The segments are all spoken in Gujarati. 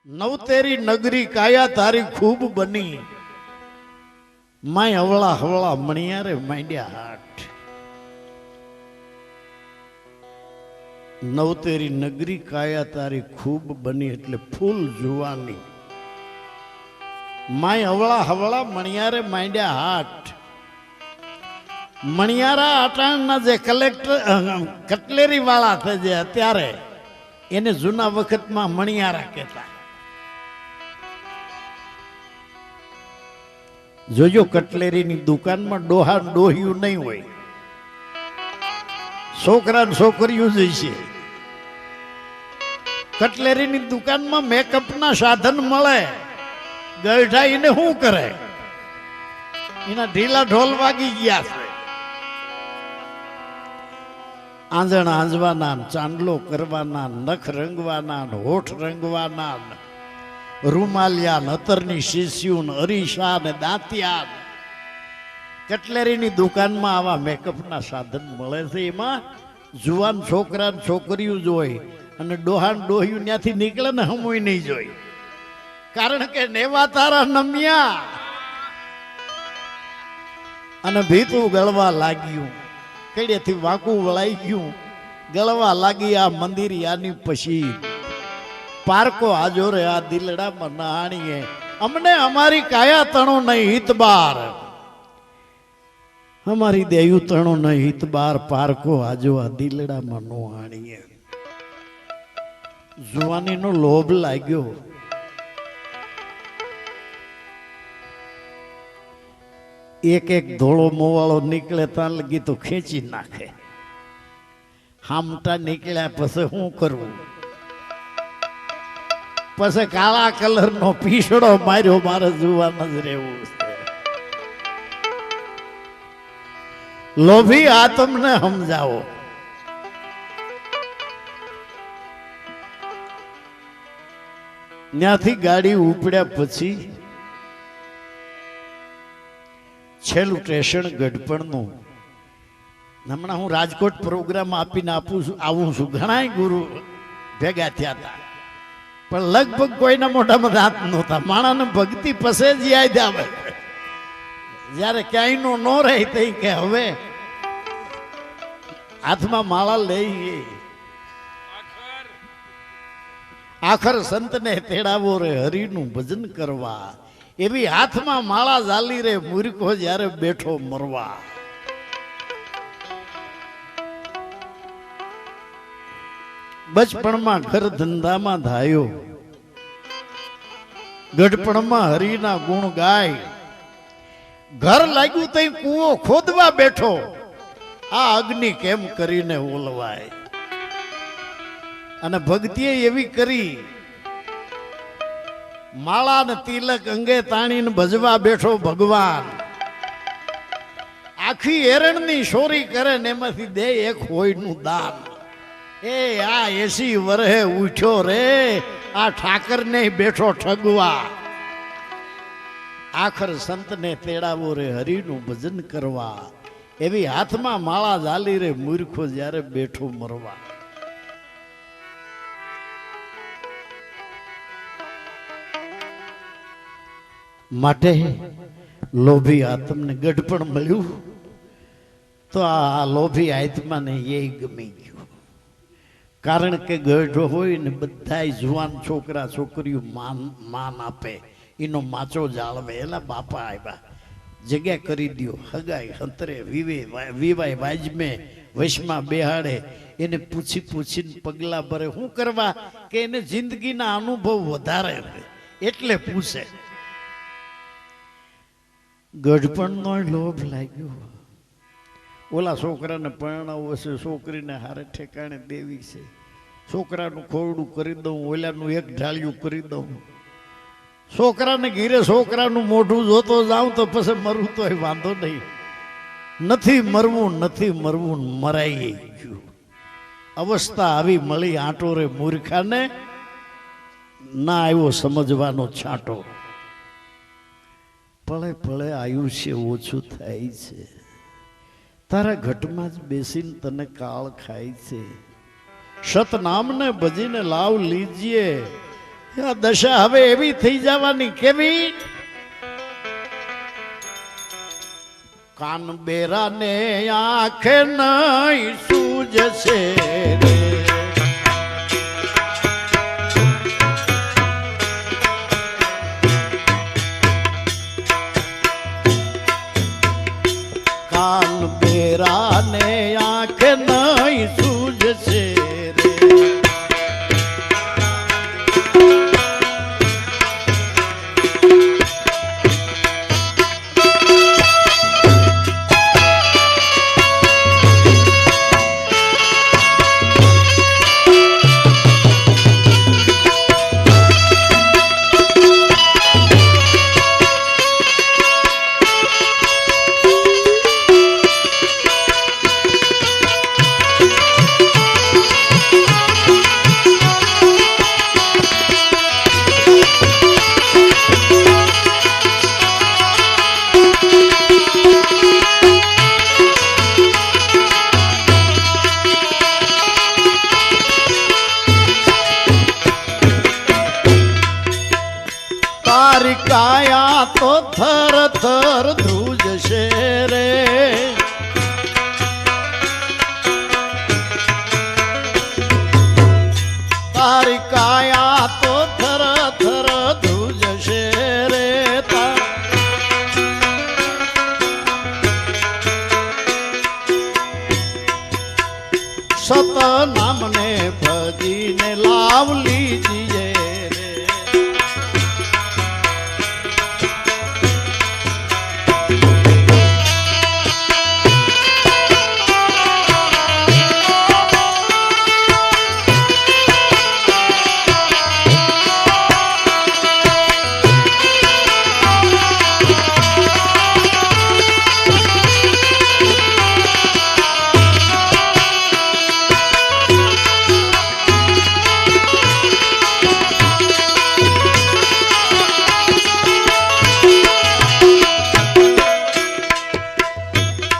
નવતેરી નગરી કાયા તારી ખૂબ બની, માય હવળા હવળા મણિયારે માંડ્યા હાટ. નવતેરી નગરી કાયા તારી ખૂબ બની એટલે ફૂલ જુવાની, માય હવળા હવળા મણિયારે માંડ્યા હાટ. મણિયારા અટાણના જે કટલેરી વાળા થઈ જે અત્યારે એને જૂના વખતમાં મણિયારા કહેતા. જોજો કટલેરીની દુકાનમાં ડોહા ડોહ્યું નહીં હોય, છોકરા છોકરીઓ જ છે. કટલેરીની દુકાનમાં મેકઅપના સાધન મળે, ગળઢા એને શું કરે, એના ઢીલા ઢોલ વાગી ગયા છે. આંજણ આંજવાના, ચાંદલો કરવાના, નખ રંગવાના, હોઠ રંગવાના, રૂમાલિયા, નતરની શીશીયું, અરીસા ને દાંતિયા. કટલેરીની દુકાનમાં આવા મેકઅપના સાધન મળે છે. એમાં જુવાન છોકરા છોકરીઓ જોઈ અને ડોહાન ડોહ્યું ત્યાંથી નીકળે ને હમુય નહીં જોઈ. કારણ કે નેવા તારા નમ્યા અને ભીતું ગળવા લાગ્યું, કઈડેથી વાંકું વળાઈ ગયું, ગળવા લાગી આ મંદિર યાની પછી પારકો આજો રે આ દિલડામાં નહાણીએ, અમને અમારી કાયા તણો નહીં હિતબાર, અમારી દેયું તણો નહીં હિતબાર, પારકો આજો આ દિલડામાં નહાણીએ. જુવાનીનો લોભ લાગ્યો. એક એક ધોળો મોવાળો નીકળે ત્યાં લગી તો ખેંચી નાખે. હામટા નીકળ્યા પછી શું કરવું? પછી કાળા કલર નો પીસડો માર્યો, મારે જોવા જ રહેવું છે. લોભી આ તમને સમજાવો. ત્યાંથી ગાડી ઉપડ્યા પછી છેલ્લું સ્ટેશન ગઢપણનું. હમણાં હું રાજકોટ પ્રોગ્રામ આપીને આવું છું. ઘણા ગુરુ ભેગા થયા હતા, પણ લગભગ કોઈના મોઢામાં દાંત નહોતા. માણાને ભક્તિ પસે જ યાદ આવે. જયારે ક્યાંયનો ન રહે તે કે હવે હાથમાં માળા લઈ, આખર સંતને તેડાવો રે હરિનું ભજન કરવા, એવી હાથમાં માળા ઝાલી રે મૂર્ખો જ્યારે બેઠો મરવા. બચપણમાં ઘર ધંધામાં ધાયો, ગઢપણમાં હરિના ગુણ ગાય. ઘર લાગ્યું તઈ કૂવો ખોદવા બેઠો, આ અગ્નિ કેમ કરીને ઓલવાય. અને ભક્તિએ એવી કરી, માળા ને તિલક અંગે તાણીને ભજવા બેઠો ભગવાન. આખી એરણની ચોરી કરે ને એમાંથી દે એક હોયનું દાન. એ આ 80 વર્ષે ઉઠ્યો રે આ ઠાકર ને બેઠો ઠગવા. આખર સંતને તેડાવો રે હરિનું ભજન કરવા, એવી હાથમાં માળા ઝાલી રે મૂર્ખો જ્યારે બેઠો મરવા. માટે લોભી આત્મને ગઢપણ મળ્યું તો આ લોભી આત્માને એ ગમી ગયું. કારણ કે ગઢ હોય ને બધા જુવાન છોકરા છોકરીઓ માન આપે, એનો માચો જાળવે. એલા બાપા આવ્યા, જગ્યા કરી દો, હગાઈ હંતરે વિવાય વાજમે વશમાં બેહાડે. એને પૂછી પૂછીને પગલા ભરે. શું કરવા? કે એને જિંદગીના અનુભવ વધારે એટલે પૂછે. ગઢપણનો લોભ લાગ્યો. ઓલા છોકરાને પરણાવવો છે, છોકરીને હારે ઠેકાણે દેવી છે, છોકરાનું ખોરડું કરી દઉં, ઓલાનું એક ઢાળિયું કરી દઉં. છોકરાને ઘીરે છોકરાનું મોઢું જોતો જાઉં તો પછી મરવું તો વાંધો નહીં. નથી મરવું, નથી મરવું, મરાઈ ગયું. અવસ્થા આવી મળી આંટો રે મૂર્ખાને, ના આવ્યો સમજવાનો છાંટો. પળે પળે આયુષ્ય ઓછું થાય છે, તારા ઘટમાં જ બેસીને તને કાળ ખાય છે. સતનામને ભજીને લાવ લીજીએ, આ દશા હવે એવી થઈ જવાની કેવી કાન બેરા ને આંખે નહીં સૂજશે રે કાન બેરા ને આંખે નહીં સૂજશે રે તારી કાયા તો થર થર ધ્રુજશે રે તારી કાયા તો થર થર ધ્રુજશે રે સત નામને ભજીને લાવ લીજીએ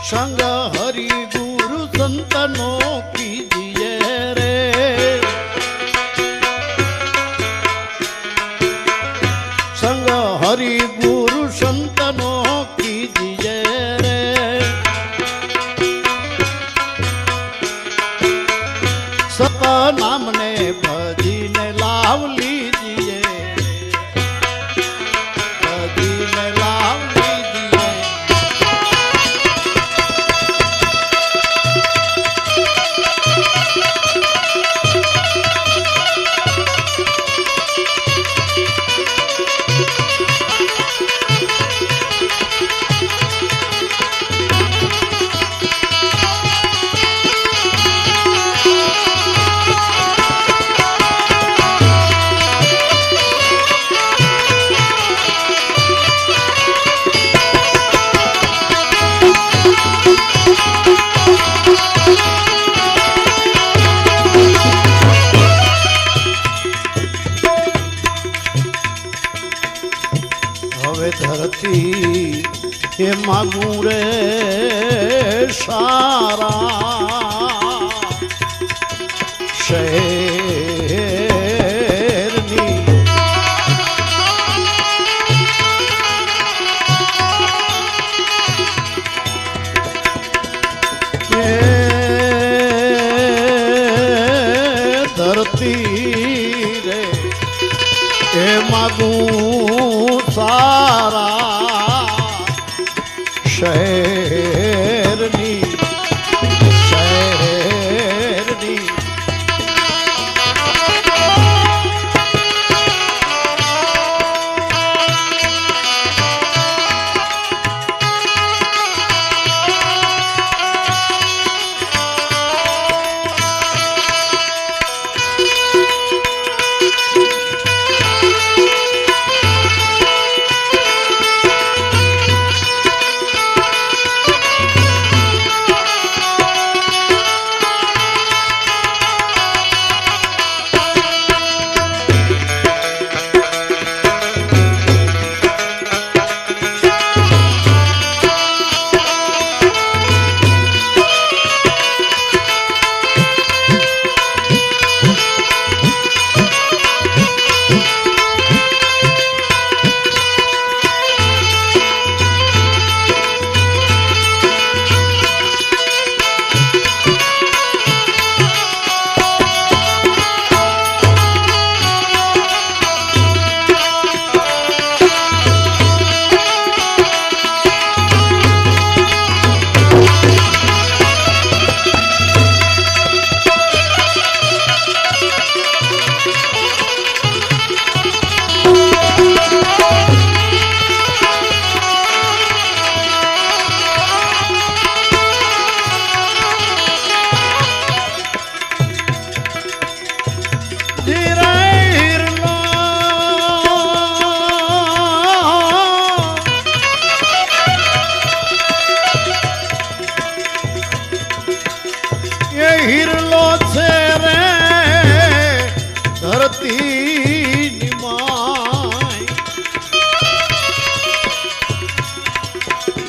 સંગ હરિ ગુરુ સંતનો કીજીએ રે સંગ હરિ ગુરુ સંતનો કીજીએ રે સત નામને ભજીને લાવ લીજીએ ભજીને લાવ હવે ધરતી એ માગું રે સારા શહેરની ધરતી રે એ માગું સારા શહેરની શહેરની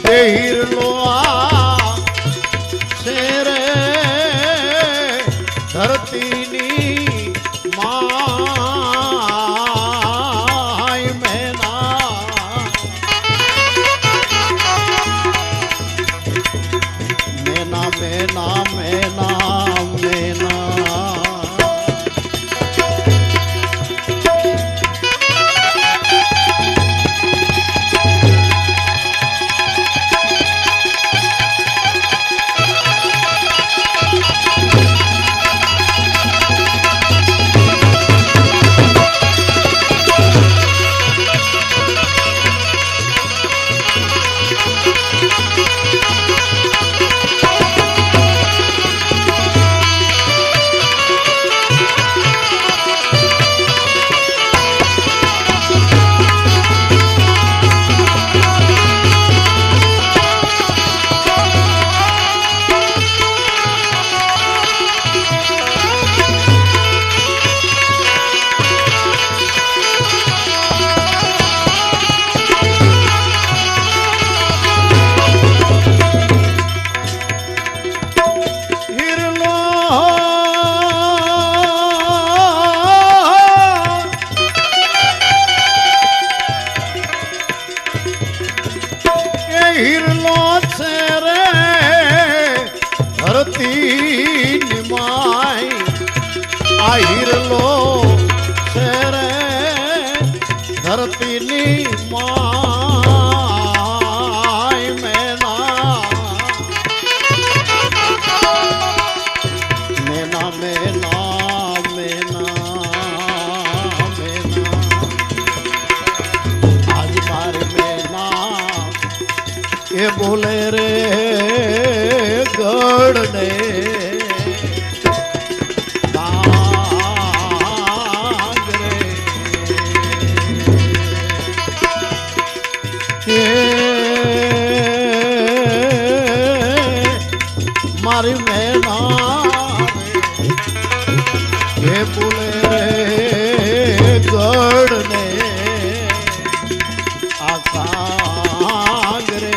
એ હીરલો આ શેરે ધરતીની માય મેના મેના મેના મેના મેના હીરલો છે રે ધરતી નિમાય આ હીરલો છે રે ધરતી નિમાય મેના મેના મેના મેના મેના આજ મારે મેના એ બોલે રે ગઢને મારી મેના એ બોલે રે ગઢને આકાગ રે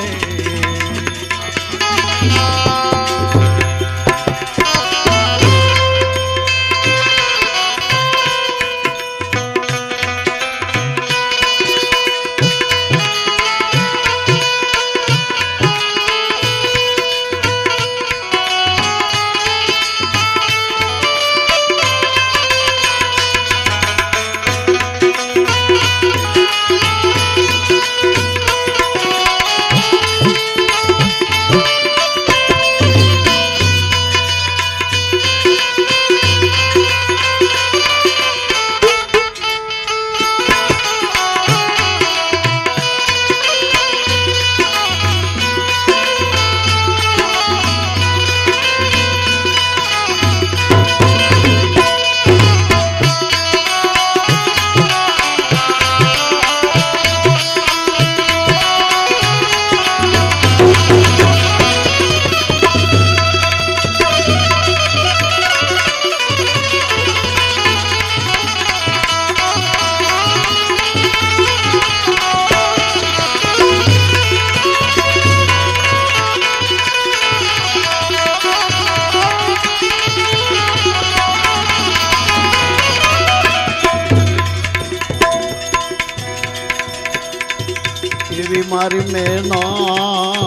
એવી મારી મેના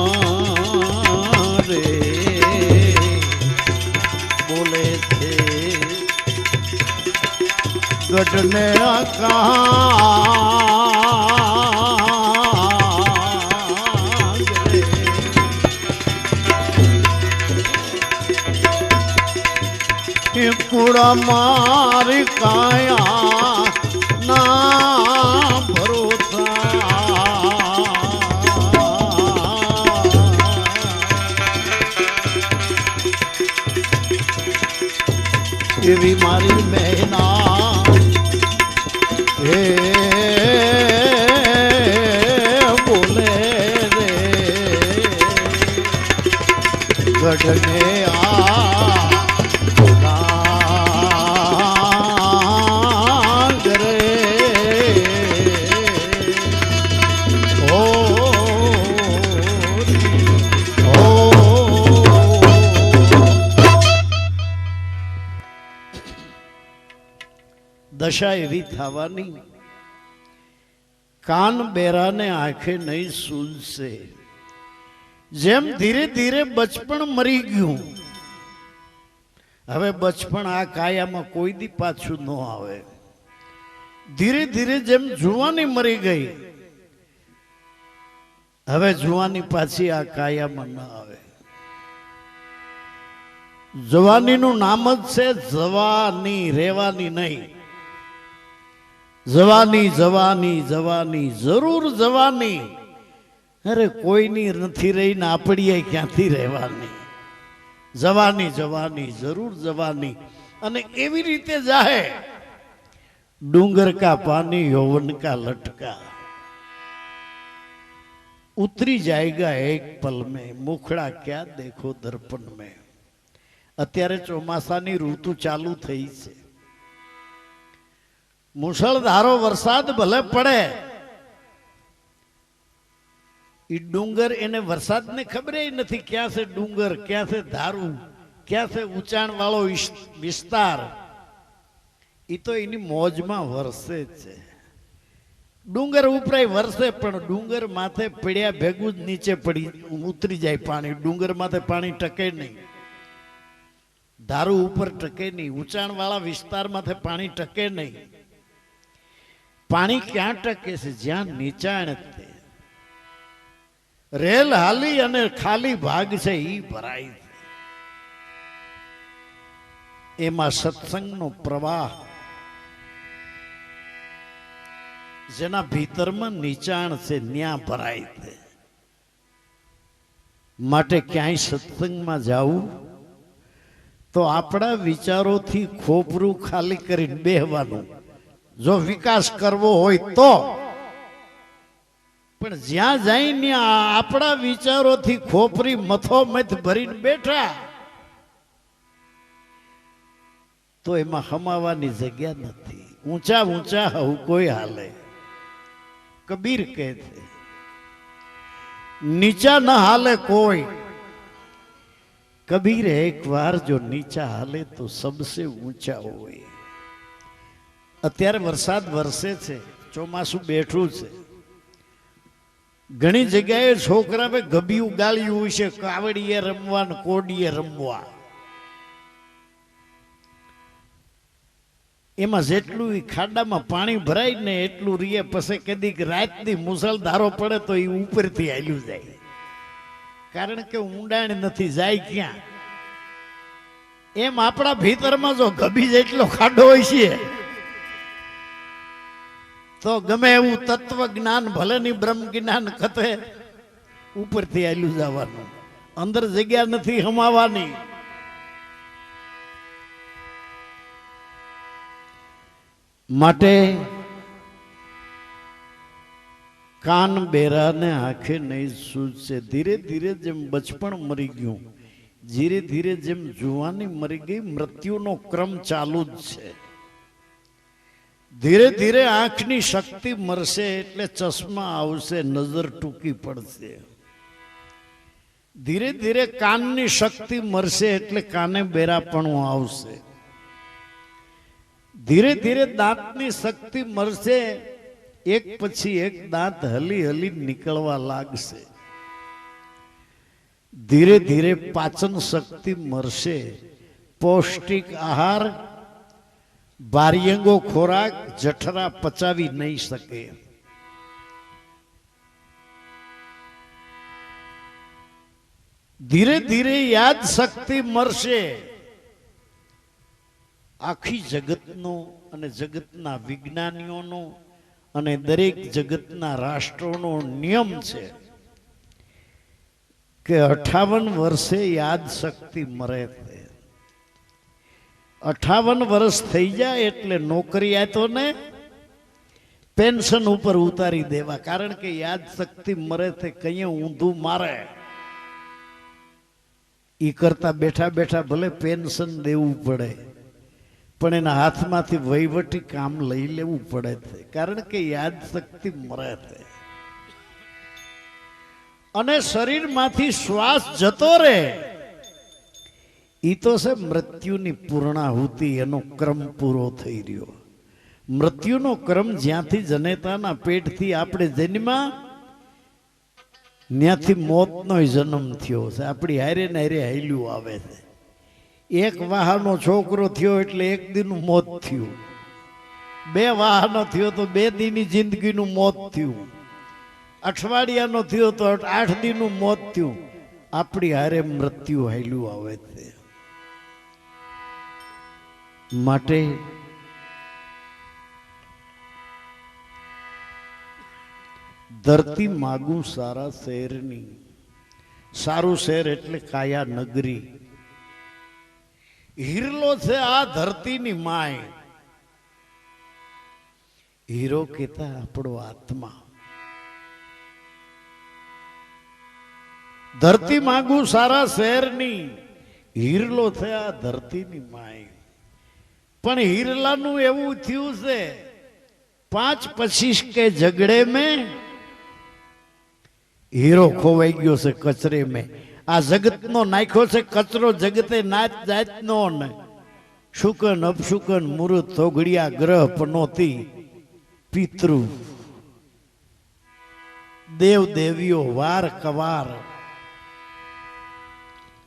રે બોલે છે ગઢને આકાગ રે એ પૂરા મારી કાયા ના ભરોસા એવી મારી મેના હે બોલે રે ગઢને આકાગ રે ઓ દશા એવી થવાની, કાન બેરાને આંખે નહીં સૂઝશે. જેમ ધીરે ધીરે બચપણ મરી ગયું, હવે બચપણ આ કાયામાં કોઈ દી પાછું ન આવે. ધીરે ધીરે જેમ જુવાની મરી ગઈ, હવે જુવાની પાછી આ કાયામાં ન આવે. જવાનીનું નામ જ છે જવાની, રેવાની નહીં. જવાની જવાની જવાની, જરૂર જવાની. અરે કોઈની નથી રહી ને આપડીએ ક્યાંથી રહેવાની. જવાની જવાની, જરૂર જવાની. અને એવી રીતે જાહે, डूंगर का पानी यौवन का लटका, उतरी जाएगा एक पल में, मुखड़ा क्या देखो दर्पण में. અત્યારે ચોમાસાની ઋતુ ચાલુ થઈ છે. મુશળધારો વરસાદ ભલે પડે, એ ડુંગર એને વરસાદને ખબર નથી ક્યાં છે ડુંગર, ક્યાં છે ધારું, ક્યાં છે ઊંચાણ વાળો વિસ્તાર. એ તો એની મોજમાં વરસે છે. ડુંગર ઉપરાય વરસે, પણ ડુંગર માથે પડ્યા ભેગું જ નીચે પડી ઉતરી જાય પાણી. ડુંગર માથે પાણી ટકે નહીં, ધારું ઉપર ટકે નહીં, ઊંચાણ વાળા વિસ્તારમાંથી પાણી ટકે નહીં. પાણી ક્યાં ટકે છે? જ્યાં નીચાણ છે. રેલ હાલી અને ખાલી ભાગ છે ઈ ભરાય છે. એમાં સત્સંગનો પ્રવાહ, જેના ભીતરમાં નીચાણ છે ન્યા ભરાય છે. માટે ક્યાંય સત્સંગમાં જાવું તો આપણા વિચારોથી ખોપરું ખાલી કરીને બેહવાનું. જો વિકાસ કરવો હોય તો. પણ જ્યાં જઈને આપણા વિચારોથી ખોપરી મથોમથ ભરીને બેઠા, તો એમાં હમાવાની જગ્યા નથી. ઊંચા ઊંચા હું કોઈ હાલે. કબીર કહે છે, નીચા ન હાલે કોઈ. કબીર એક વાર જો નીચા હાલે તો સબસે ઊંચા હોય. અત્યારે વરસાદ વરસે છે, ચોમાસું બેઠું છે. ઘણી જગ્યાએ છોકરાએ ગભિયું ગાળ્યું છે, કાવડીએ રમવા ને કોડીએ રમવા. એમાં જેટલું ખાડામાં પાણી ભરાય ને એટલું રીએ. પછી કદીક રાતની મુસળધારો પડે તો એ ઉપરથી હાલ્યું જાય, કારણ કે ઊંડાણ નથી, જાય ક્યાં. એમ આપણા ભીતરમાં જો ગભી જેટલો ખાડો હોય છે, તો ગમે એવું તત્વ જ્ઞાન ભલે ની બ્રહ્મ જ્ઞાન કથે, ઉપરથી હાલ્યું જવાનું. અંદર જગ્યા નથી હમાવાની. માટે કાન બેરા ને આંખે નહીં સૂઝશે. ધીરે ધીરે જેમ બચપણ મરી ગયું, ધીરે ધીરે જેમ જુવાની મરી ગઈ, મૃત્યુનો ક્રમ ચાલુ જ છે. ધીરે ધીરે આંખની શક્તિ મરશે એટલે ચશ્મા આવશે, નજર ટૂંકી પડશે. ધીરે ધીરે કાનની શક્તિ મરશે એટલે કાને બેરાપણું આવશે. ધીરે ધીરે દાંતની શક્તિ મરશે, એક પછી એક દાંત હલી હલી નીકળવા લાગશે. ધીરે ધીરે પાચન શક્તિ મરશે. પૌષ્ટિક આહાર, બાર્યંગો ખોરાક જઠરા પચાવી નહીં શકે. ધીરે ધીરે યાદ શક્તિ મરશે. આખી જગતનો અને જગતના વિજ્ઞાનીઓનો અને દરેક જગતના રાષ્ટ્રોનો નિયમ છે કે 58 વર્ષે યાદ શક્તિ મરે છે. 58 વર્ષ થઈ જાય એટલે નોકરિયાતોને પેન્શન ઉપર ઉતારી દેવા, કારણ કે યાદ શક્તિ મરે છે કઈ ઊંધું મારે. ઈ કરતા બેઠા બેઠા ભલે પેન્શન દેવું પડે, પણ એના હાથમાંથી વહીવટી કામ લઈ લેવું પડે છે, કારણ કે યાદ શક્તિ મરે છે. અને શરીરમાંથી શ્વાસ જતો રહે, ઈ તો છે મૃત્યુની પૂર્ણાહુતિ, એનો ક્રમ પૂરો થઈ રહ્યો. મૃત્યુનો ક્રમ જ્યાંથી જનેતાના પેટથી આપણે જન્મા ત્યાંથી મોતનો જન્મ થયો છે. આપણી હારે ને હારે હાલ્યું આવે છે. એક વાહનો છોકરો થયો એટલે એક દીનું મોત થયું. બે વાહનો થયો તો બે દીની જિંદગીનું મોત થયું. અઠવાડિયાનો થયો તો 8 દીનું મોત થયું. આપણી હારે મૃત્યુ હાલ્યું આવે છે. માટે ધરતી માગું સારા શહેરની. સારું શહેર એટલે કાયા નગરી. હીરલો છે આ ધરતીની માય. હીરો કેતા આપણો આત્મા. ધરતી માગું સારા શહેરની. હીરલો છે આ ધરતીની માય. પણ હીરલાનું એવું થયું છે 5-25 કે ઝઘડે મેં હીરો ખોવાઈ ગયો છે કચરે મેં. આ જગતનો નાખ્યો છે કચરો. જગતે નાત જાતનો ને શુકન અપશુકન મુહૂર્ત થોગડિયા ગ્રહ પનોતી પિતૃ દેવ દેવીઓ વાર કવાર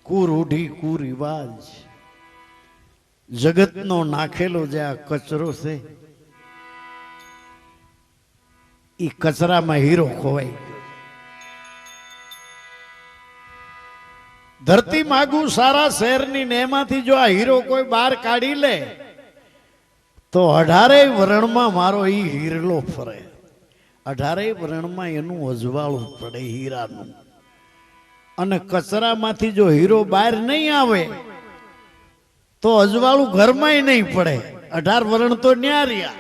કુરૂઢી કુરિવાજ જગતનો નાખેલો જે આ કચરો છે એ કચરામાં હીરો ખોવાઈ ગયો. ધરતી માગું સારા શહેરની ને એમાંથી જો આ હીરો કોઈ બહાર કાઢી લે તો 18 વર્ણમાં મારો ઈ હીરલો ફરે. 18 વર્ણમાં એનું અજવાળું પડે હીરાનું. અને કચરામાંથી જો હીરો બહાર નહીં આવે તો અજવાળું ઘરમાંય નહીં પડે. 18 વર્ણ તો ન્યાર્યા.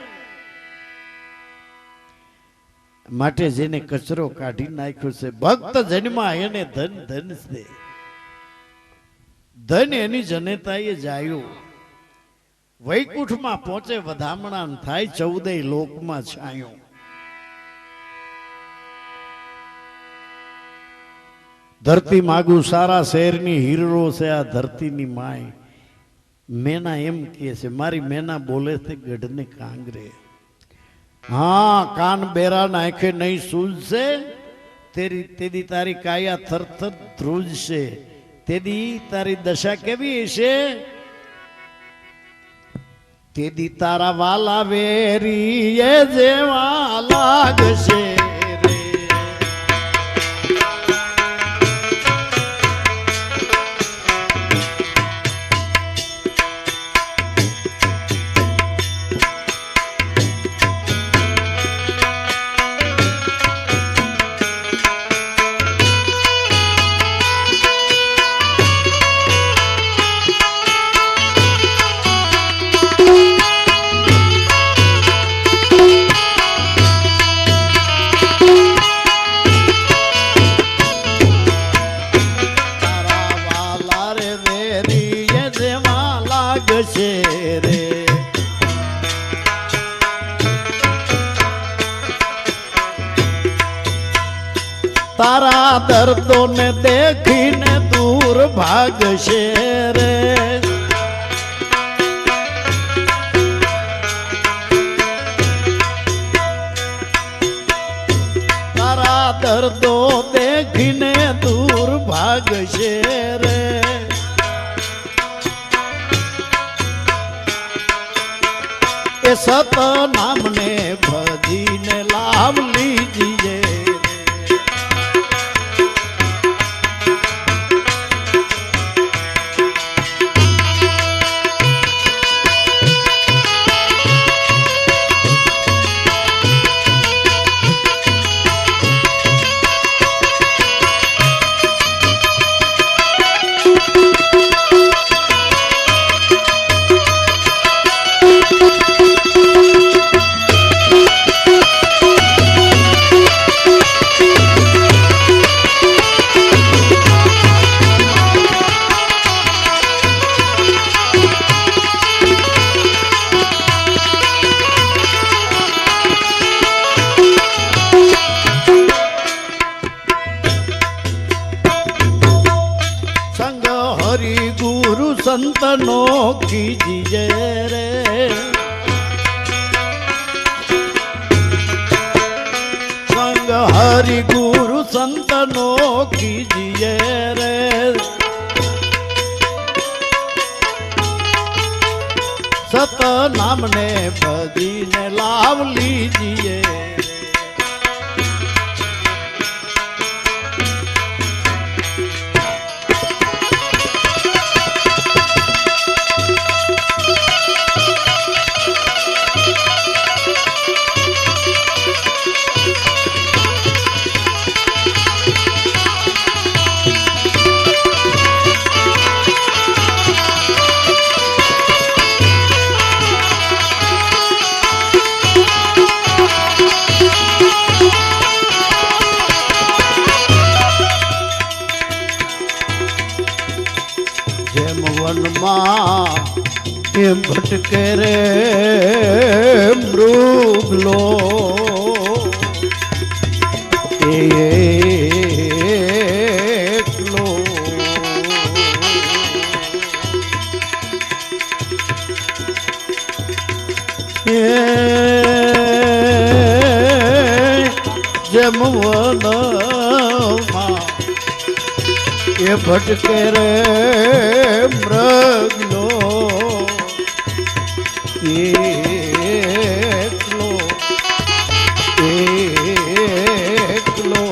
માટે જેને કચરો કાઢી નાખ્યો છે ભક્ત જન્મા એને ધન ધન છે. ધન એની જનેતાએ જાયું. વૈકુંઠમાં પહોંચે વધામણા થાય 14 લોકમાં છાયો. ધરતી માગું સારા શહેરની હીરો છે આ ધરતીની માય. મેના એમ કહે છે મારી મેના બોલે છે ગઢને કાંગરે. હા કાન બેરા નાખે નહીં સૂઝશે તેદી તારી કાયા થરથર ધ્રુજશે. તેદી તારી દશા કેવી હશે તેદી તારા વાલા વેરી એ જેવા લાગશે. તારા દર્દો ને દેખીને દૂર ભાગશે રે. તારા દર્દો દેખીને દૂર ભાગશે રે. એ સત નામને ભજીને લાભ લીજીએ. સંતનો કીજીએ રે. हरि गुरु संतनों कीजिए रे सत नाम ने भजी ने लाभ लीजिए એમ ભટકે રે મૃગલો એકલો જેમ વનમાં એ ભટકે રે મૃગલો એકલો એકલો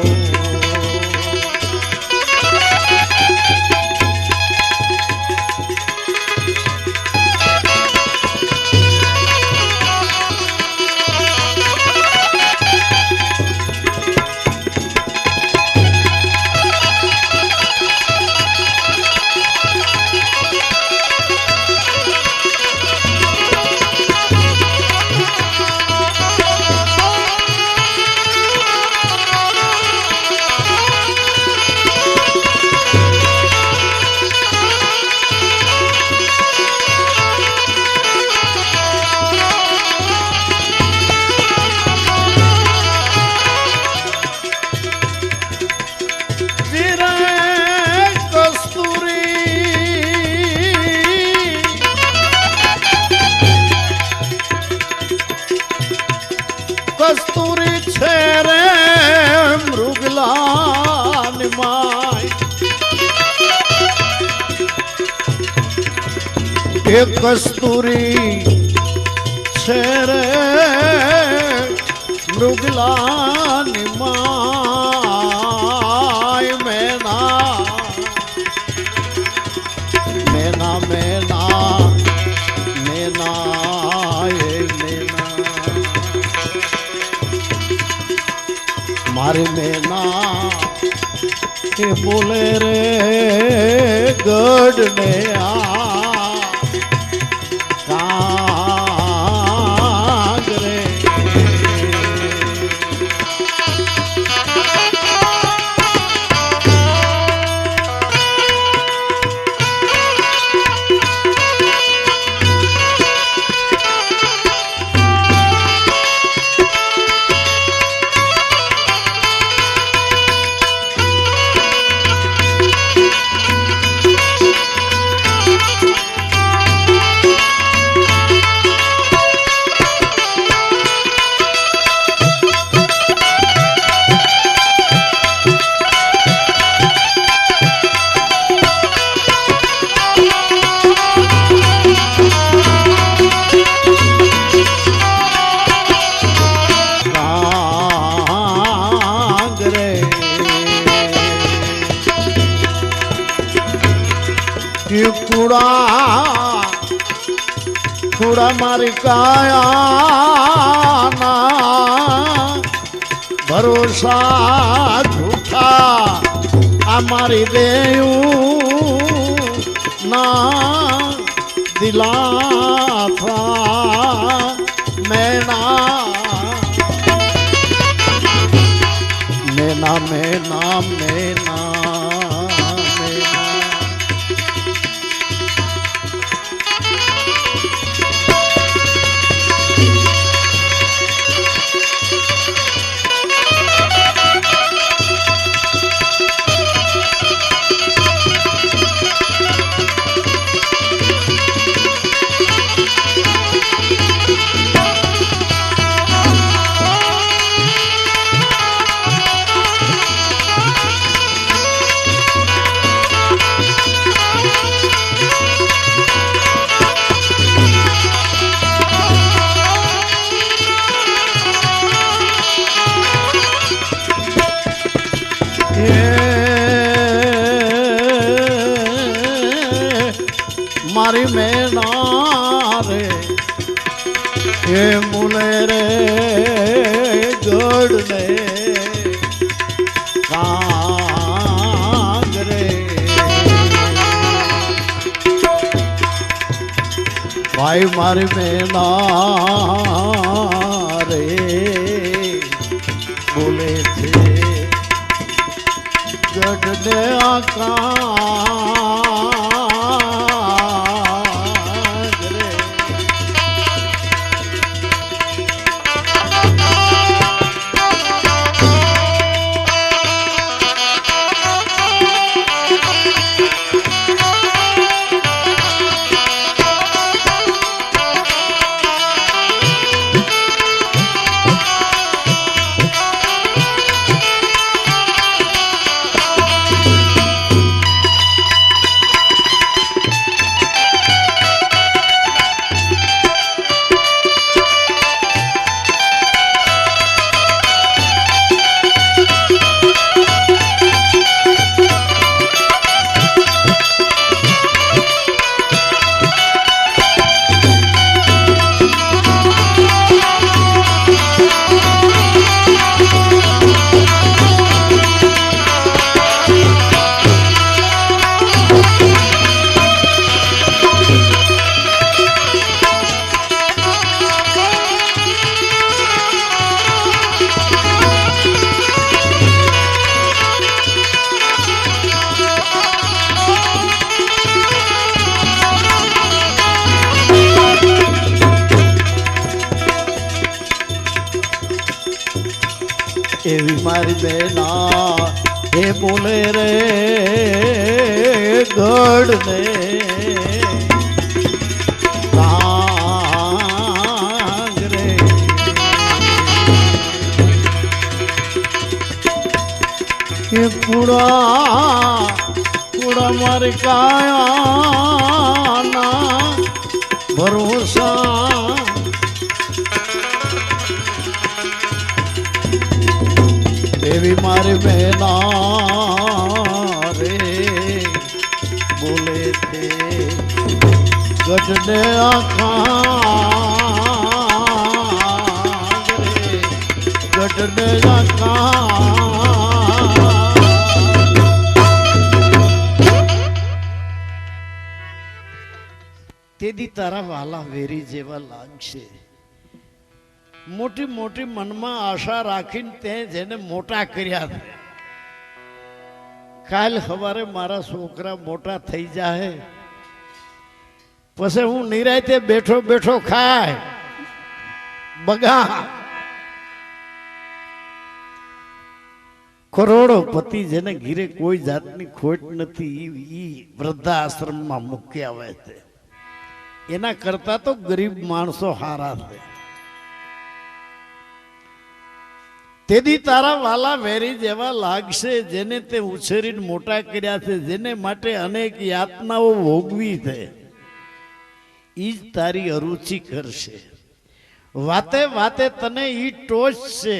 કસ્તુરી છે રે મૃગલાન માય એ કસ્તુરી છે રે મૃગલાન માય મેના મેના મેના મેના મારે મેના કે બોલે રે ગઢ ને કાગ રે કુડા મારી કાયાના ભરોસા જૂઠા આ મારી દેયું ના દિલાફા મેના મેના મેના મેના मारी में नारे ये मुले रे गढ़ ने कांगरे भाई मारी में नारे बोले थे गढ़ ने कांगरे एवी मारी बेना हे बोले रे गढ़ ने कांगरे ये पूरा पूरा मर काया ना भरोसा देवी मारे बहना रे बोले थे गढ़ने कांगरे गढ़ने तेदी तारा वाला वेरी जेवा लागशे मोटी मोटी मन में आशा राखीने ते जेने मोटा कर्या काल सवारे मारा छोकरा मोटा थई जाए पछे हूँ निरायते बैठो बैठो खाय बगा करोड़ोपति जेने घीरे कोई जातनी खोट नथी ई वृद्धाश्रम में मूक्या होय छे एना करता तो गरीब माणसो हारा छे तेदी तारा वाला वेरी जेवा लागशे जेने ते उछेरीने मोटा कर्या छे जेने माटे अनेक यातनाओ भोगवी छे ईज तारी अरुचि करशे वाते वाते तने ई टोचशे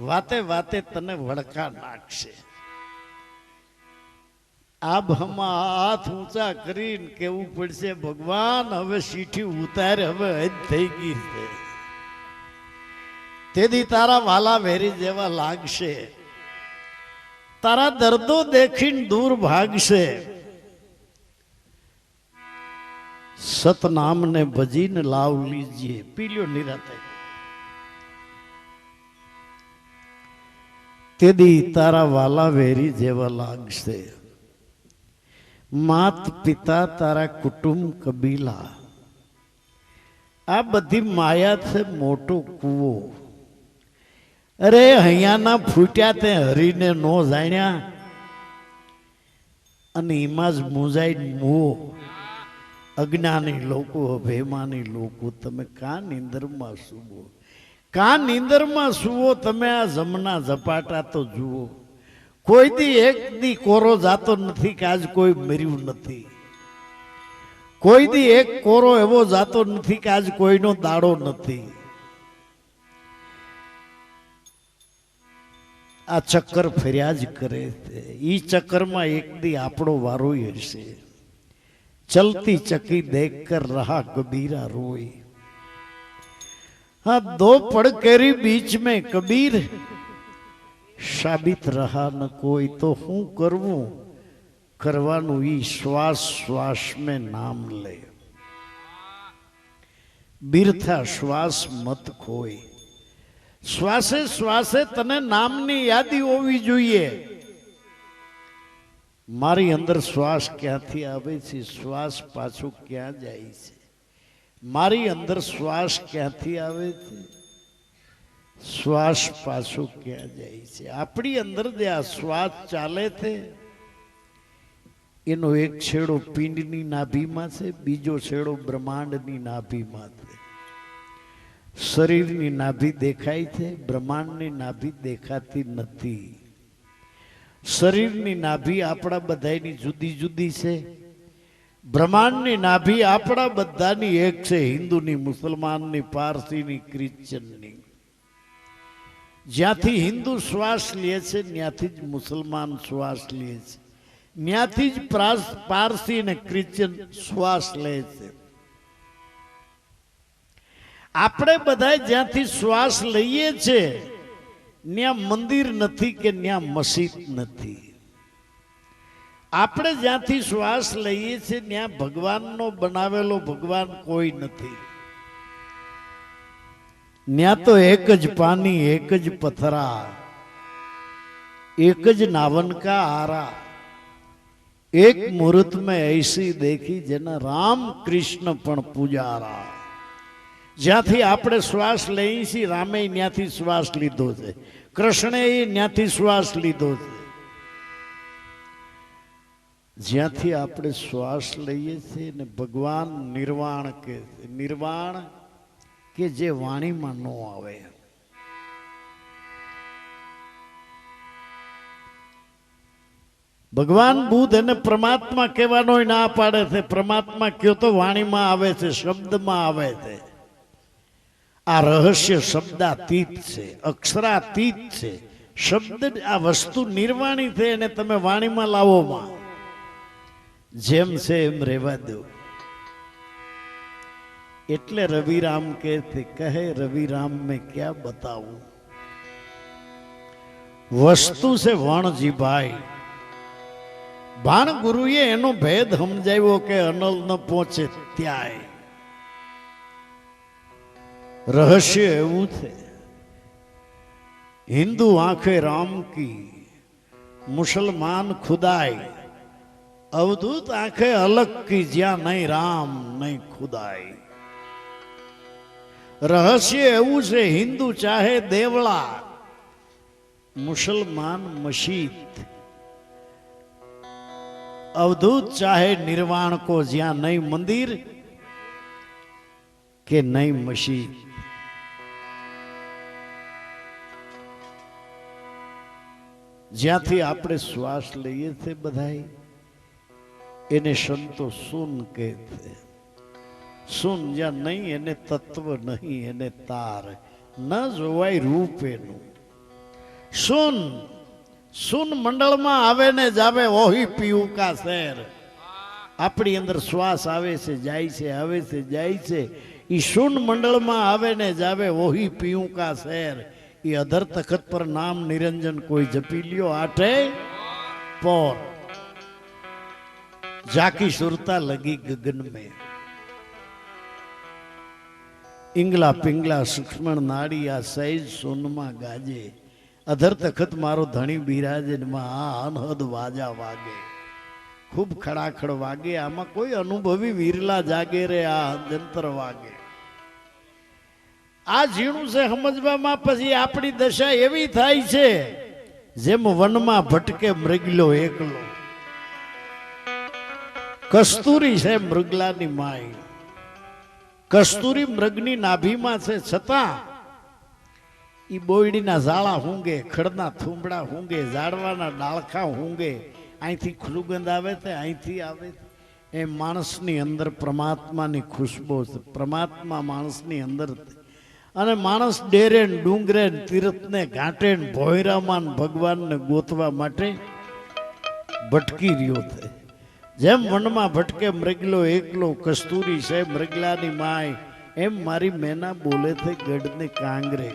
वाते वाते तने वड़का नाखशे अब हम हाथ ऊंचा करीने केवू पड़शे भगवान हवे सीठी उतार हवे हद थई गई छे तेदी तारा वाला वेरी जेवा लागशे तारा दर्दो देखीने दूर भागशे सतनाम ने भजीने लाव लीजिए पी लो निराते तेदी तारा वाला वेरी जेवा लागशे मात पिता तारा कुटुंब कबीला आ बधी माया से मोटो कुवो अरे हयाना फूट्या ते हरी ने नो जाण्या अने एमां ज मूंझाई मुओ अज्ञानी लोको अभिमानी लोको तमे का नींदर में सूवो का नींदर में सूवो तमे आ जमना झपाटा तो जुओ कोई दी एक दी कोरो जातो नथी के आज कोई मर्यु नथी कोई दी एक कोरो एवो जातो नथी के आज कोईनो दाड़ो नथी आ चक्कर फर्या ज करे ई चक्कर में एक दी आपणो वारो हशे चलती चक्की देखकर रहा कबीरा रोए। हाँ, दो पड़केरी बीच में कबीर, साबित रहा न कोई। तो हूं करवू करवानु ई श्वास श्वास में नाम ले। बिरथा श्वास मत खोई। श्वासे श्वासे तने नामनी यादी होवी જોઈએ। મારી અંદર શ્વાસ ક્યાંથી આવે છે, શ્વાસ પાછો ક્યાં જાય છે? મારી અંદર શ્વાસ ક્યાંથી આવે છે, શ્વાસ પાછો ક્યાં જાય છે? આપણી અંદર જે આ શ્વાસ ચાલે છે એનો એક છેડો પિંડની નાભીમાં છે, બીજો છેડો બ્રહ્માંડની નાભીમાં છે. શરીરની નાભી દેખાય છે, બ્રહ્માંડની નાભી દેખાતી નથી. શરીરની નાભી આપણા બધાની જુદી જુદી છે, બ્રહ્માંડની નાભી આપણા બધાની એક છે, હિન્દુની, મુસલમાનની, પારસીની, ક્રિશ્ચનની. જ્યાંથી હિન્દુ શ્વાસ લે છે ત્યાંથી જ મુસલમાન શ્વાસ લે છે, ત્યાંથી જ પારસી અને ક્રિશ્ચન શ્વાસ લે છે. આપણે બધા જ્યાંથી શ્વાસ લઈએ છીએ ત્યાં મંદિર નથી કે ત્યાં મસ્જિદ નથી. આપણે જ્યાંથી શ્વાસ લઈએ છીએ ત્યાં ભગવાનનો બનાવેલો ભગવાન કોઈ નથી. ત્યાં તો એક જ પાણી, એક જ પથરા, एक ज नावन का आरा, एक मुहूर्त में ऐसी देखी जेना राम कृष्ण पण पुजारा. ज्याथी आपणे श्वास लई छी रामे न्याथी श्वास लीधो छे, कृष्णे न्याथी श्वास लीधो छे. ज्याथी आपणे श्वास लईए छे ने भगवान निर्वाण के, निर्वाण के जे वाणी में न आवे. भगवान बुद्ध ने परमात्मा कहवानो ना पाड़े थे. परमात्मा क्यों तो वाणी में आवे छे, शब्द में आवे छे. आ रहस्य शब्दातीत छे, अक्षरातीत छे. शब्द आ वस्तु निर्वाणी थे ने तमे वाणी में लावो मां जेम से एम रेवा दो. एटले रविराम कहते कहे रविराम में क्या बताऊं, वस्तु से वण जी भाई. भाण गुरुए एनो भेद समजाव्यो के अनल न पहुंचे त्याय. रहस्य एवं थे, हिंदू आंखे राम की, मुसलमान खुदाई, अवधूत आंखें अलग की, ज्या नहीं राम नहीं खुदाई. रहस्य एवं से हिंदू चाहे देवला, मुसलमान मस्जिद, अवधूत चाहे निर्वाण को, ज्या नहीं मंदिर के नहीं मस्जिद. ज्याथी आपणे श्वास लईए थे बधाई एने संतो सुन कहते. सुन ज्या नहीं एने तत्व नहीं, एने तार न जोवाय रूप एनु. सुन सुन मंडल में आवे ने जावे ओही पीऊ का शहर. अपनी अंदर श्वास आवे से जाय से, आवे से जाय से. ई सुन मंडल में आवे ने जावे ओही पीऊ का शहर. ये अधर तखत पर नाम निरंजन कोई जपी लियो आठे पौर. जाकी सुरता लगी गगन में, इंगला पिंगला सूक्ष्म नाड़ी आ सैज सोनमा गाजे. अधर तखत मारो धणी बिराजे अनहद वाजा वागे, खूब खड़ाखड़ वागे. आमा कोई अनुभवी वीरला जागे रे आ जंतर वागे. आ झीणु से समजवामां पछी आपणी दशा एवी थाय छे जेम वनमा भटके मृगलो एकलो. कस्तूरी छे मृगलानी माई, कस्तूरी मृगनी नाभीमां छे छतां ई बोयडीना ઝાડા हुंगे, खड़ना थूंबड़ा हुंगे, झाड़वाना डाळखा हुंगे. અહીંથી સુગંધ આવે છે, અહીંથી આવે છે. એ માણસની અંદર પરમાત્માની ખુશ્બુ છે. પરમાત્મા માણસની અંદર અને માણસ ડેરે ડુંગરે તીર્થને ઘાટે ભોયરામાન ભગવાનને ગોતવા માટે ભટકી રહ્યો છે. જેમ વનમાં ભટકે મૃગલો એકલો કસ્તુરી છે મૃગલાની માય એમ મારી મેના બોલે તે ગઢને કાંગરે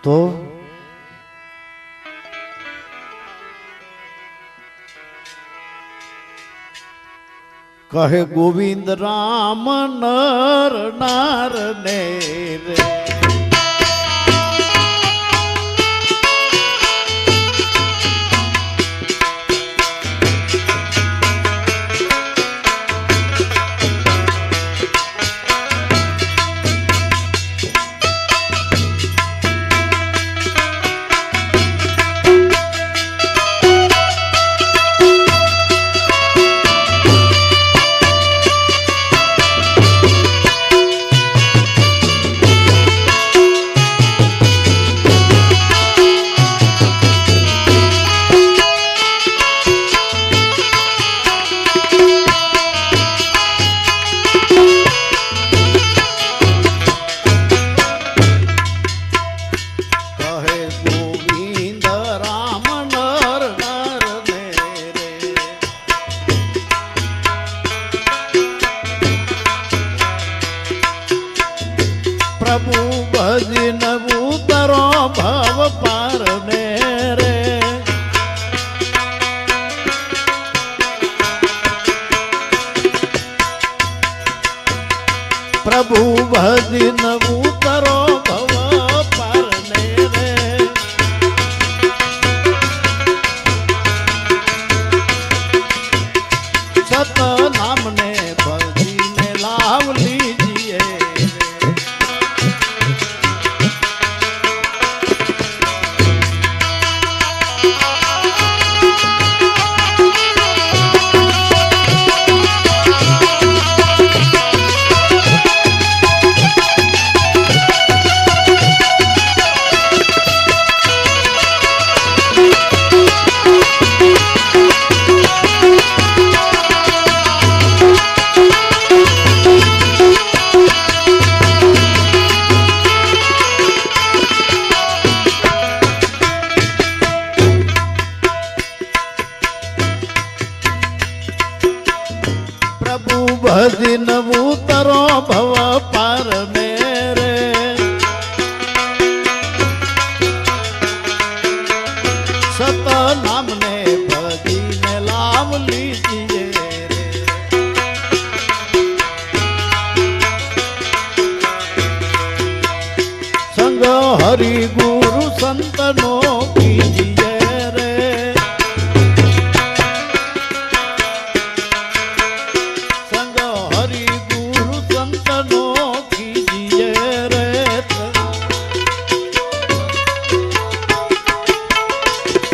તો કહે ગોવિંદ રામ નર નાર ને રે પ્રભુ ભજન ઉતરો ભવ પાર ને રે પ્રભુ ભજન ઉતરો ભવ પાર ને રે સત નામને ભજીને લાવ લીજીએ ભજન ઉતરો ભવ પાર ને રે સત નામને ભજીને લાવ લીજીએ રે સંગ હરિ ગુરુ સંતનો કીજીએ રે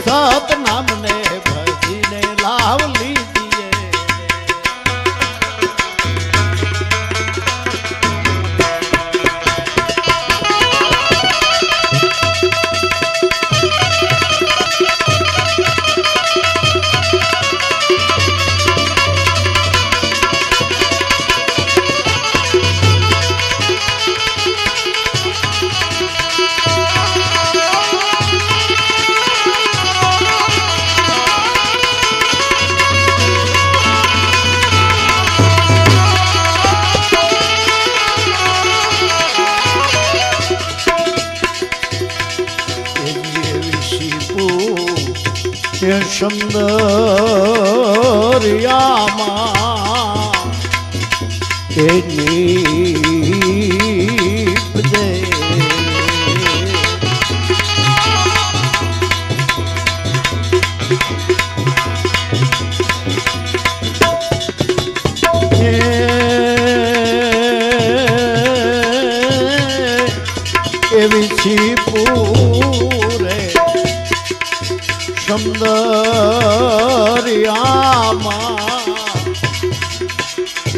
સત નામને ભજીને લાવ લીજીએ સુંદરિયામાં નીપજે એવી છીપુરે સુંદરિયામાં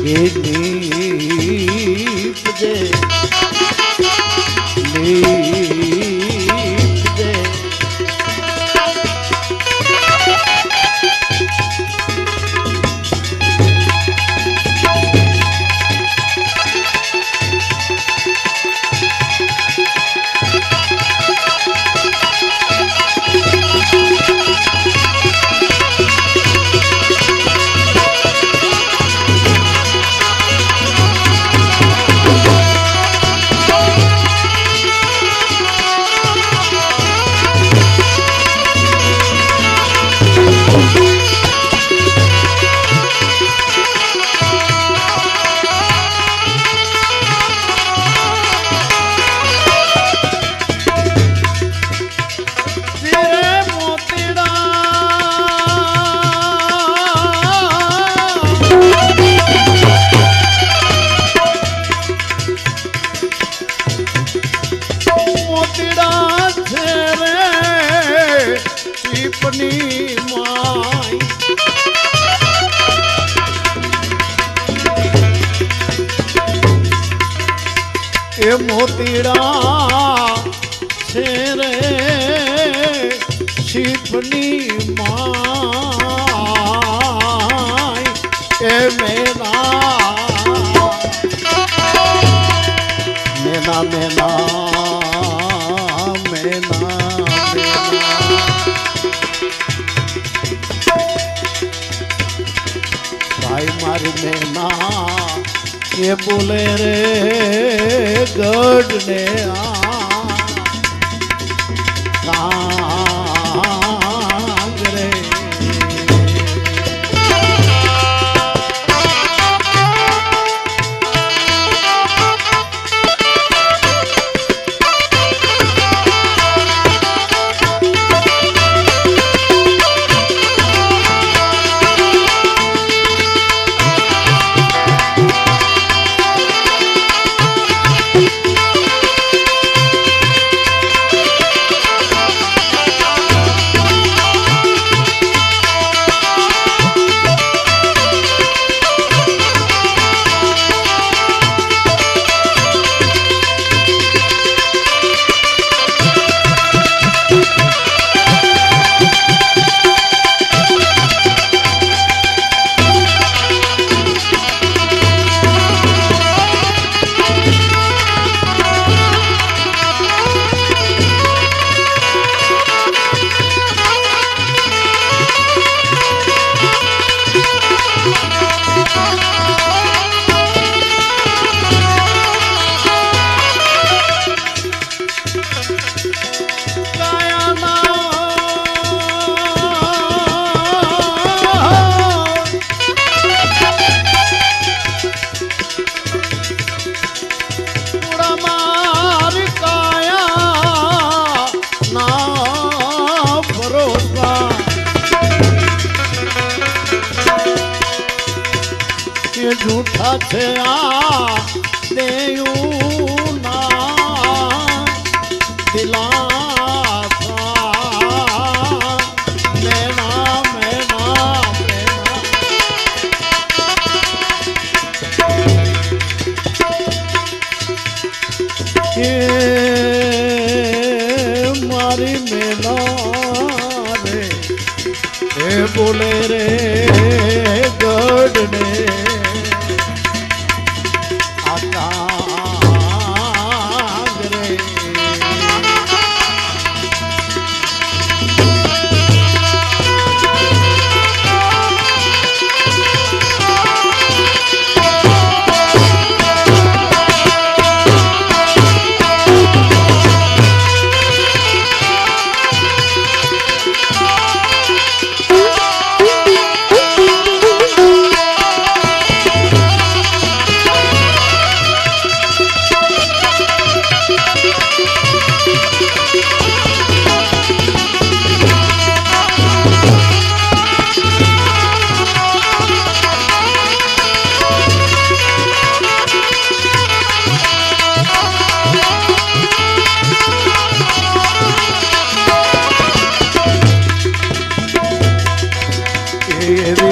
એ નીપજે નીપજે શીપની માય એ મોતીડા છે રે શીપની માય એ મેના મેના મેના મેના ભાઈ મારી મેના એ બોલે રે ગઢ ને કાંગ રે झूठा छे आ देयूं ना दिलासा मैना मैना मैना ये मारी मैना रे ए बोले रे गढ़ ने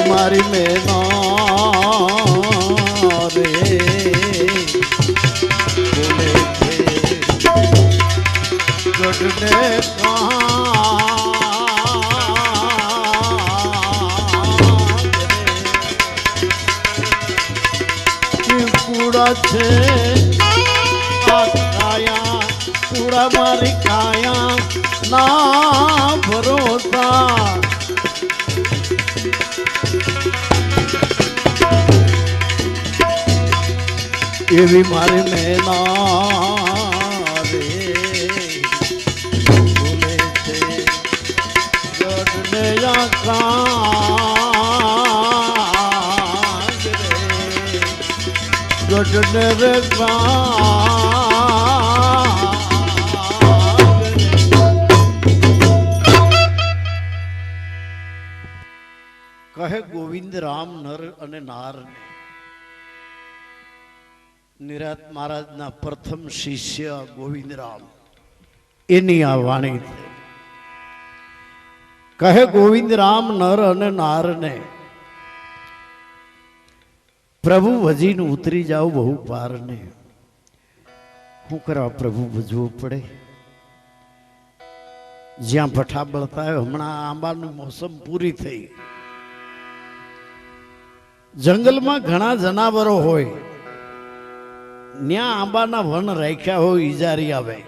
मारी मैना रे बोले थे गढ़ने कूड़ा छे काया कूड़ा मारी काया ना भरोसा एवी मारे मैना रे बोले थे गढ़ने या कांग रे गढ़ने रे कहे गोविंद राम नर अने नार ने निरात महाराज ना प्रथम शिष्य गोविंद राम एनी आ वाणी કહે ગોવિંદ રામ નર અને નારને, પ્રભુ ભજીને ઉતરી જાઓ બહુ પારને. શું કરવા પ્રભુ ભજવું પડે? જ્યાં ભઠ્ઠા બળતા હોય, હમણાં આંબાની મોસમ પૂરી થઈ, જંગલમાં ઘણા જનાવરો હોય, ત્યાં આંબાના વન રાખ્યા હોય, ઈજારી આવે.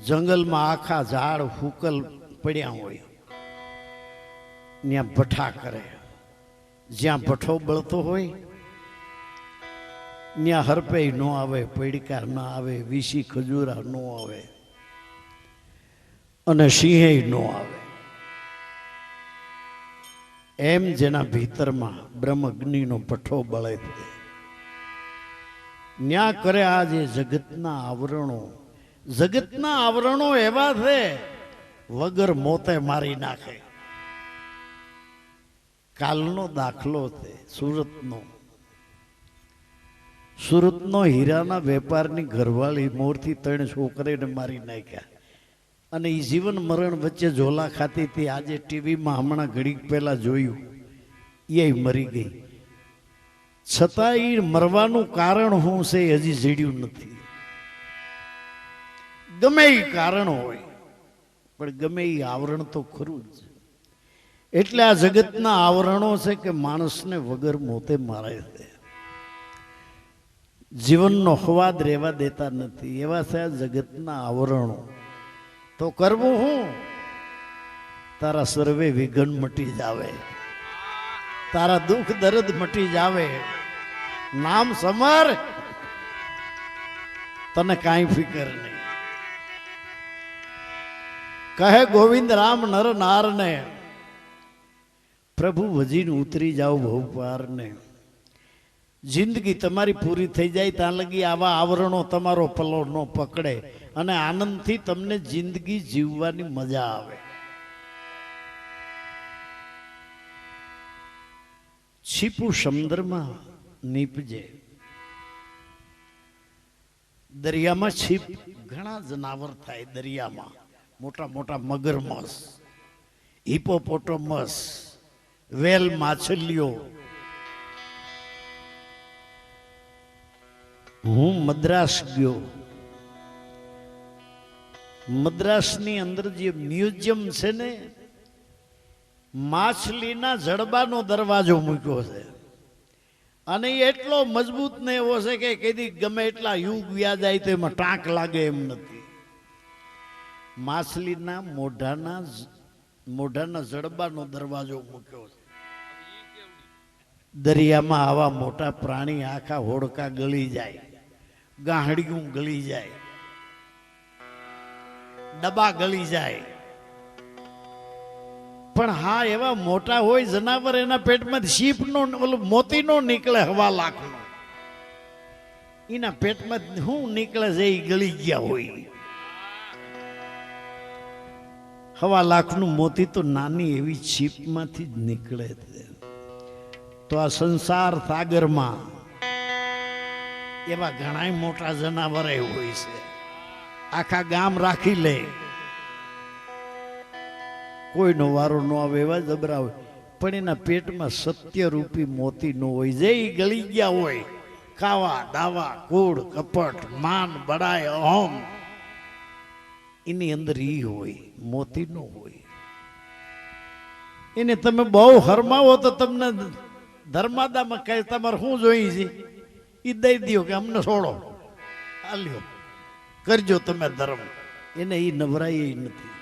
જંગલમાં આખા ઝાડ ફૂકલ પડ્યા હોય, ત્યાં ભઠ્ઠા કરે. જ્યાં ભઠ્ઠો બળતો હોય ત્યાં હરપે ન આવે, પૈડકાર ન આવે, વીસી ખજૂરા ન આવે, અને સિંહે ન આવે. એમ જેના ભીતરમાં બ્રહ્મ અગ્નિનો ભઠ્ઠો બળે છે, ન્યા કરે આ જે જગતના આવરણો. જગતના આવરણો એવા છે વગર મોતે મારી નાખે. કાલનો દાખલો છે સુરતનો હીરાના વેપારની ઘરવાળી મોરથી 3 છોકરીને મારી નાખ્યા, અને એ જીવન મરણ વચ્ચે ઝોલા ખાતી હતી. આજે ટીવીમાં હમણાં ઘડીક પહેલા જોયું, એ મરી ગઈ. છતાં એ મરવાનું કારણ શું છે હજી જડ્યું નથી. ગમે એ કારણ હોય, પણ ગમે એ આવરણ તો ખરું જ. એટલે આ જગતના આવરણો છે કે માણસને વગર મોતે મારે છે, જીવનનો સ્વાદ રહેવા દેતા નથી. એવા છે આ જગતના આવરણો. તો કરવું હું? તારા સર્વે વિઘન મટી જાવે, તારા દુઃખ દર્દ મટી જાવે. નામ સમર, તને કાંઈ ફિકર નહીં. કહે ગોવિંદ રામ નર નારને, પ્રભુ ભજીને ઉતરી જાઓ બહુ પારને. જિંદગી તમારી પૂરી થઈ જાય ત્યાં લગી આવા આવરણો તમારો પલો ન પકડે, અને આનંદથી તમને જિંદગી જીવવાની મજા આવે. છીપું સમુદ્રમાં નીપજે. દરિયામાં છીપ ઘણા જનાવર થાય. દરિયામાં મોટા મોટા મગરમચ્છ, હિપોપોટેમસ, વેલ માછલીઓ. હું મદ્રાસ ગયો. મદ્રાસની અંદર જે મ્યુઝિયમ છે ને, માછલીના જડબાનો દરવાજો મૂક્યો છે, અને એટલો મજબૂત ને એવો છે કે કદી ગમે એટલા યુગ વ્યા જાય તો એમાં ટાંક લાગે એમ નથી. માછલીના મોઢાના જડબાનો દરવાજો મૂક્યો છે. દરિયામાં આવા મોટા પ્રાણી આખા હોડકા ગળી જાય, ગાહડિયું ગળી જાય, ડબ્બા ગળી જાય. પણ હા, એવા મોટા હોય જનાવર, એના પેટમાં શીપનો મોતીનો નીકળે 1.25 લાખનો. એના પેટમાં શું નીકળે છે એ ગળી ગયા હોય. 1.25 લાખનું મોતી તો નાની એવી છીપમાંથી જ નીકળે છે. તો આ સંસાર સાગરમાં એવા ઘણા મોટા જનાવર હોય છે, આખા ગામ રાખી લે, કોઈનો વારો ન આવે એવા જબરા હોય. પણ એના પેટમાં સત્યરૂપી મોતી ન હોય, જે ગળી ગયા હોય. ખાવા દાવા કૂડ કપટ માન બડાય અહમ, એની અંદર ઈ હોય, મોતી નો હોય. એને તમે બહુ હરમાવો તો તમને ધર્માદામાં કહે તમારે શું જોઈ છે એ દઈ દો કે અમને છોડો, હાલ્યો કરજો તમે ધર્મ. એને એ નવરાય નથી.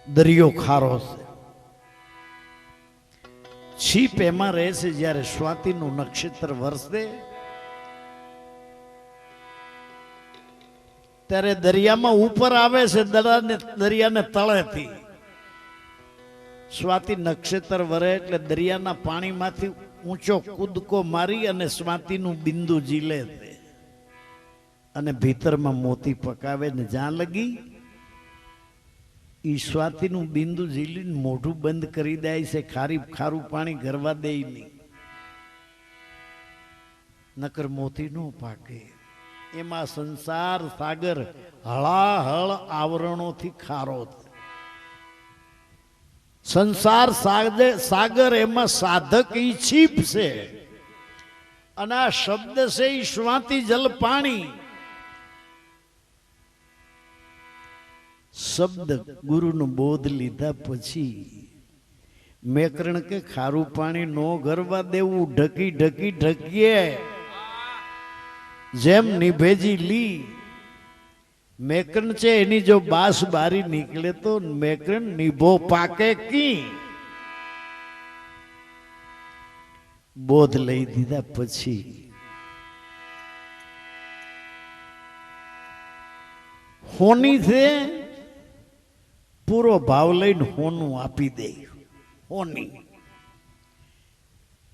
દરિયો ખારો છે. છીપ એમાં રહે છે જ્યારે સ્વાતિનું નક્ષત્ર વરસે ત્યારે દરિયામાં ઉપર આવે છે, દરિયાને તળેથી. સ્વાતિ નક્ષત્ર વરે એટલે દરિયાના પાણીમાંથી ઊંચો કૂદકો મારી અને સ્વાતિનું બિંદુ ઝીલે છે, અને ભીતરમાં મોતી પકાવે ને જ્યાં લગી ઈ સ્વાતિનું બિંદુ ઝીલીને મોઢું બંધ કરી દે છે. ખારું પાણી ગરવા દે નહીં, નકર મોતી નો પાકે. એમાં સંસાર સાગર હળાહળ આવરણોથી ખારો છે. સંસાર સાગર એમાં સાધક ઈ છીપ છે અને આ શબ્દ છે ઈ શ્વાતિ જલ પાણી. શબ્દ ગુરુનો બોધ લીધા પછી મેકરણ કે ખારું પાણી નો ગરવા દેવું, ઢકી ઢકી ઢકીએ જેમ નિભેજી લી. મેકરણ છે એની જો બાસ બારી નીકળે તો મેકરણ નિભો પાકે કી. બોધ લઈ દીધા પછી હોની છે પૂરો ભાવ લઈને હોનું આપી દે. હોની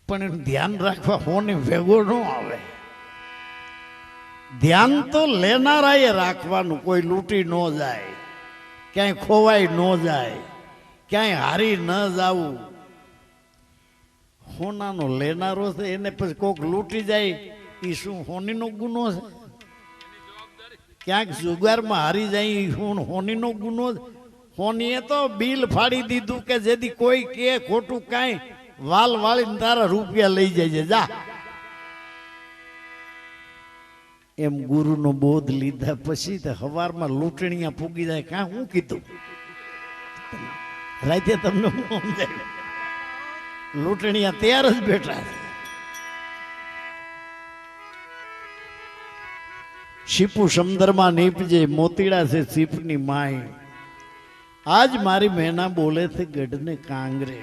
પણ એનું ધ્યાન રાખવા હોની ભેગો ન આવે. ધ્યાન તો લેનારાએ રાખવાનું, કોઈ લૂંટી ન જાય, ક્યાંય ખોવાઈ ન જાય, ક્યાંય હારી ન જાવું. હોનાનો લેનારો છે એને પછી કોક લૂંટી જાય એ શું હોનીનો ગુનો છે? ક્યાંક જુગારમાં હારી જાય એ શું હોનીનો ગુનો છે? હોનીએ તો બિલ ફાડી દીધું કે જેથી કોઈ કે ખોટું કાંઈ વાલ વાળીને તારા રૂપિયા લઈ જાય છે, જા. એમ ગુરુનો બોધ લીધા પછી તો હવારમાં લૂંટણીયા પૂગી જાય. કાં હું કીધું રાતે તમને હું સમજાય? લૂંટણીયા તૈયાર જ બેઠા છે. શીપુ સમંદરમાં નીપજે, મોતીડા છે સીપની માય. આજ મારી મહેના બોલે છે ગઢને કાંગરે.